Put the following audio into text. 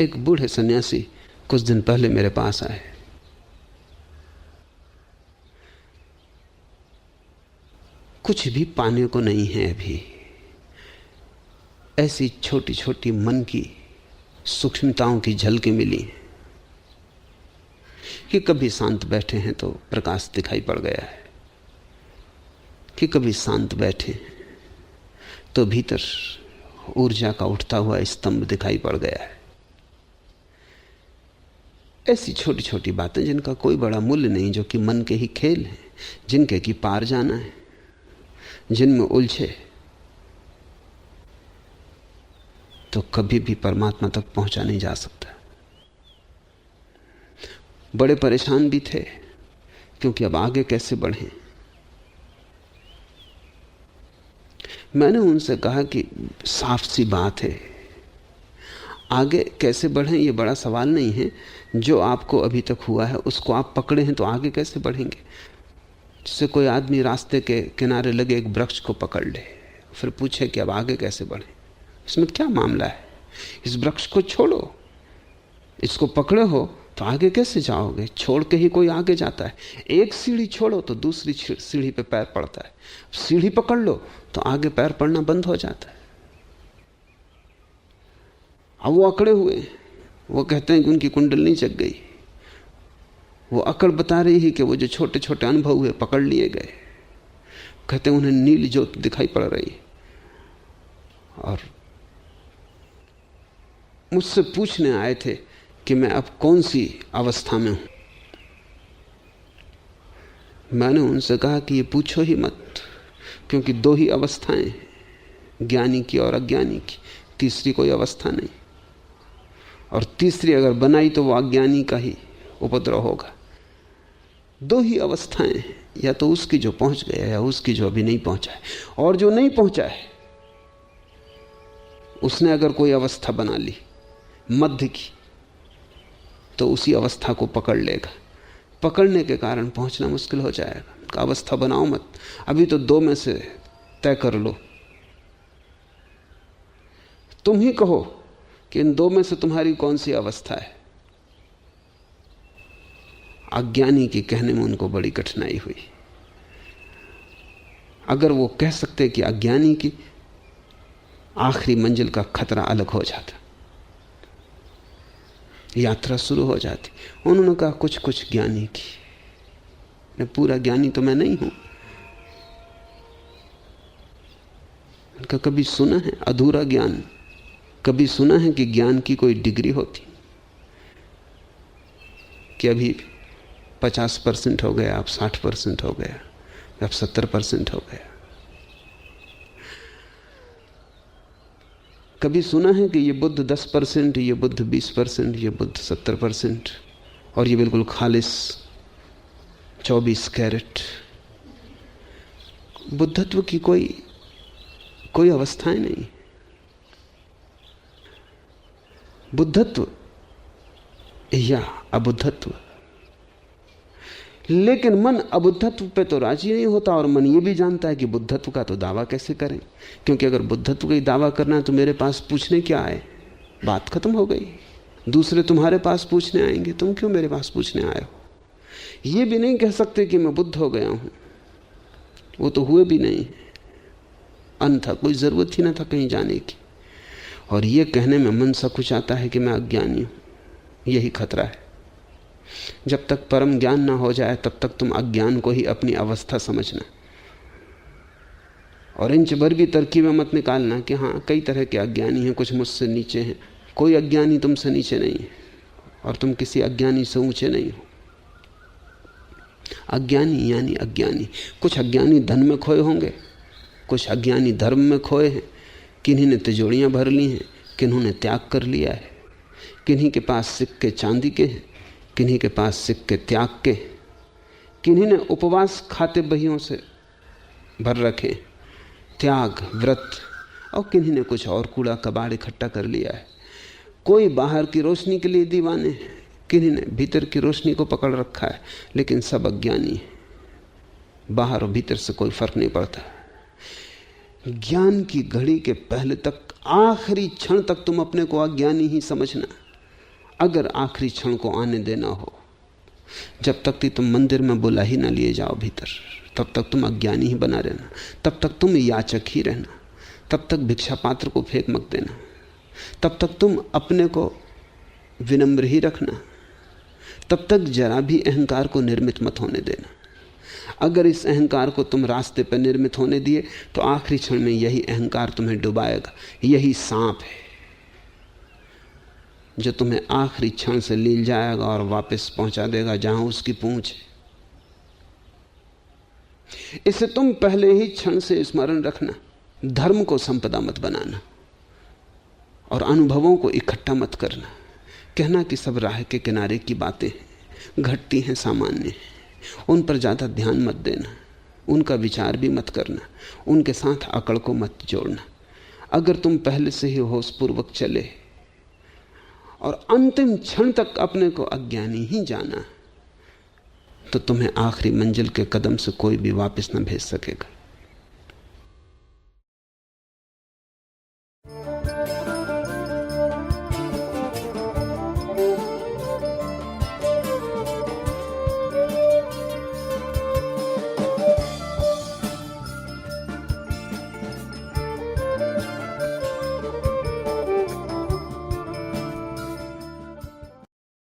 एक बूढ़े सन्यासी कुछ दिन पहले मेरे पास आए। कुछ भी पाने को नहीं है अभी, ऐसी छोटी छोटी मन की सूक्ष्मताओं की झलकें मिली कि कभी शांत बैठे हैं तो प्रकाश दिखाई पड़ गया है, कि कभी शांत बैठे तो भीतर ऊर्जा का उठता हुआ स्तंभ दिखाई पड़ गया है। ऐसी छोटी छोटी बातें जिनका कोई बड़ा मूल्य नहीं, जो कि मन के ही खेल हैं, जिनके की पार जाना है, जिनमें उलझे तो कभी भी परमात्मा तक पहुंचा नहीं जा सकता। बड़े परेशान भी थे क्योंकि अब आगे कैसे बढ़ें। मैंने उनसे कहा कि साफ सी बात है, आगे कैसे बढ़ें ये बड़ा सवाल नहीं है। जो आपको अभी तक हुआ है उसको आप पकड़े हैं तो आगे कैसे बढ़ेंगे। जैसे कोई आदमी रास्ते के किनारे लगे एक वृक्ष को पकड़ ले, फिर पूछे कि अब आगे कैसे बढ़ें, इसमें क्या मामला है, इस वृक्ष को छोड़ो, इसको पकड़े हो तो आगे कैसे जाओगे। छोड़ के ही कोई आगे जाता है। एक सीढ़ी छोड़ो तो दूसरी सीढ़ी पे पैर पड़ता है, सीढ़ी पकड़ लो तो आगे पैर पड़ना बंद हो जाता है। अब वो अकड़े हुए, वो कहते हैं कि उनकी कुंडली जग गई। वो अकड़ बता रही है कि वो जो छोटे छोटे अनुभव हुए पकड़ लिए गए। कहते हैं उन्हें नील ज्योति दिखाई पड़ रही है। और मुझसे पूछने आए थे कि मैं अब कौन सी अवस्था में हूं। मैंने उनसे कहा कि ये पूछो ही मत, क्योंकि दो ही अवस्थाएं, ज्ञानी की और अज्ञानी की, तीसरी कोई अवस्था नहीं। और तीसरी अगर बनाई तो वो अज्ञानी का ही उपद्रव होगा। दो ही अवस्थाएं, या तो उसकी जो पहुंच गया या उसकी जो अभी नहीं पहुंचा है। और जो नहीं पहुंचा है उसने अगर कोई अवस्था बना ली मध्य की, तो उसी अवस्था को पकड़ लेगा। पकड़ने के कारण पहुंचना मुश्किल हो जाएगा। अवस्था बनाओ मत, अभी तो दो में से तय कर लो। तुम ही कहो कि इन दो में से तुम्हारी कौन सी अवस्था है। अज्ञानी के कहने में उनको बड़ी कठिनाई हुई। अगर वो कह सकते कि अज्ञानी की, आखिरी मंजिल का खतरा अलग हो जाता, यात्रा शुरू हो जाती। उन्होंने कहा कुछ कुछ ज्ञानी की। मैं पूरा ज्ञानी तो मैं नहीं हूं। उनका कभी सुना है अधूरा ज्ञान, कभी सुना है कि ज्ञान की कोई डिग्री होती, कि अभी 50% हो गया, अब 60% हो गया, अब 70% हो गया। कभी सुना है कि ये बुद्ध 10%, ये बुद्ध 20%, ये बुद्ध 70%, और ये बिल्कुल खालिस 24 कैरेट। बुद्धत्व की कोई अवस्थाएं नहीं। बुद्धत्व या अबुद्धत्व। लेकिन मन अबुद्धत्व पे तो राजी नहीं होता, और मन ये भी जानता है कि बुद्धत्व का तो दावा कैसे करें, क्योंकि अगर बुद्धत्व का ही दावा करना है तो मेरे पास पूछने क्या आए, बात खत्म हो गई। दूसरे तुम्हारे पास पूछने आएंगे, तुम क्यों मेरे पास पूछने आए हो। ये भी नहीं कह सकते कि मैं बुद्ध हो गया हूं, वो तो हुए भी नहीं, अन्यथा कोई जरूरत ही ना था कहीं जाने की। और ये कहने में मन सकुचाता है कि मैं अज्ञानी हूं। यही खतरा है। जब तक परम ज्ञान ना हो जाए तब तक तुम अज्ञान को ही अपनी अवस्था समझना, और इंच भर भी तरकीबें मत निकालना कि हाँ कई तरह के अज्ञानी हैं, कुछ मुझसे नीचे हैं। कोई अज्ञानी तुमसे नीचे नहीं है, और तुम किसी अज्ञानी से ऊंचे नहीं हो। अज्ञानी यानी अज्ञानी। कुछ अज्ञानी धन में खोए होंगे, कुछ अज्ञानी धर्म में खोए हैं। किन्हीं ने तिजोरियां भर ली हैं, किन्हों ने त्याग कर लिया है। किन्हीं के पास सिक्के चांदी के हैं, किन्हीं के पास सिक्के त्याग के। किन्हीं ने उपवास खाते बहियों से भर रखे, त्याग व्रत, और किन्हीं ने कुछ और कूड़ा कबाड़ इकट्ठा कर लिया है। कोई बाहर की रोशनी के लिए दीवाने हैं, किन्हीं ने भीतर की रोशनी को पकड़ रखा है। लेकिन सब अज्ञानी है, बाहर और भीतर से कोई फर्क नहीं पड़ता। ज्ञान की घड़ी के पहले तक, आखिरी क्षण तक तुम अपने को अज्ञानी ही समझना। अगर आखिरी क्षण को आने देना हो, जब तक कि तुम मंदिर में बुला ही ना लिए जाओ भीतर, तब तक तुम अज्ञानी ही बना रहना, तब तक तुम याचक ही रहना, तब तक भिक्षा पात्र को फेंक मत देना, तब तक तुम अपने को विनम्र ही रखना, तब तक जरा भी अहंकार को निर्मित मत होने देना। अगर इस अहंकार को तुम रास्ते पर निर्मित होने दिए तो आखिरी क्षण में यही अहंकार तुम्हें डुबाएगा। यही सांप है जो तुम्हें आखिरी क्षण से लील जाएगा और वापस पहुंचा देगा जहां उसकी पूंछ है। इसे तुम पहले ही क्षण से स्मरण रखना। धर्म को संपदा मत बनाना और अनुभवों को इकट्ठा मत करना। कहना कि सब राह के किनारे की बातें हैं, घटती हैं, सामान्य हैं, उन पर ज़्यादा ध्यान मत देना, उनका विचार भी मत करना, उनके साथ अकड़ को मत जोड़ना। अगर तुम पहले से ही होशपूर्वक चले और अंतिम क्षण तक अपने को अज्ञानी ही जाना, तो तुम्हें आखिरी मंजिल के कदम से कोई भी वापस न भेज सकेगा।